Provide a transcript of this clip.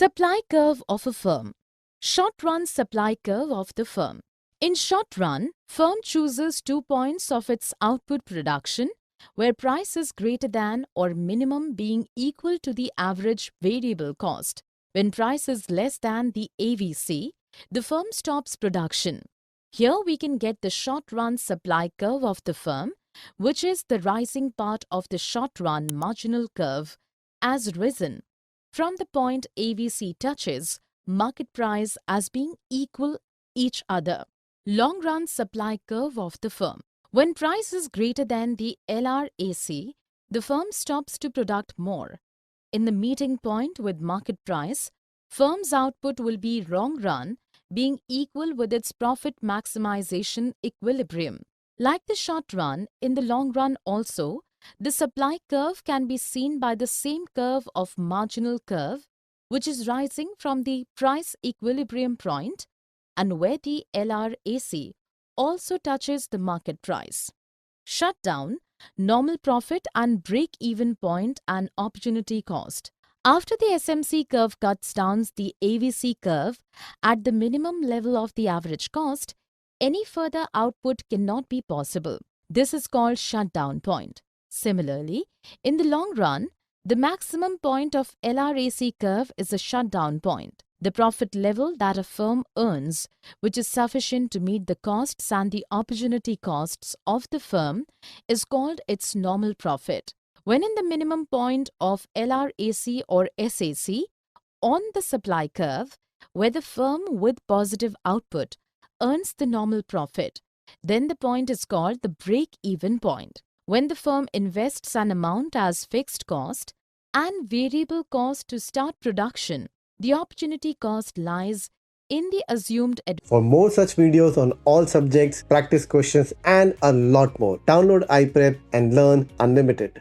Supply curve of a firm. Short-run supply curve of the firm. In short run, firm chooses 2 points of its output production where price is greater than or minimum being equal to the average variable cost. When price is less than the AVC, the firm stops production. Here we can get the short-run supply curve of the firm, which is the rising part of the short-run marginal curve, as risen from the point AVC touches market price as being equal each other. Long-run supply curve of the firm. When price is greater than the LRAC, the firm stops to product more. In the meeting point with market price, firm's output will be long-run, being equal with its profit maximization equilibrium. Like the short run, in the long run also, the supply curve can be seen by the same curve of marginal curve, which is rising from the price equilibrium point and where the LRAC also touches the market price. Shutdown, normal profit and break-even point and opportunity cost. After the SMC curve cuts down the AVC curve at the minimum level of the average cost, any further output cannot be possible. This is called shutdown point. Similarly, in the long run, the maximum point of LRAC curve is a shutdown point, the profit level that a firm earns, which is sufficient to meet the costs and the opportunity costs of the firm, is called its normal profit. When in the minimum point of LRAC or SAC on the supply curve, where the firm with positive output earns the normal profit, then the point is called the break-even point. When the firm invests an amount as fixed cost and variable cost to start production, the opportunity cost lies in the assumed. For more such videos on all subjects, practice questions, and a lot more, download iPrep and learn unlimited.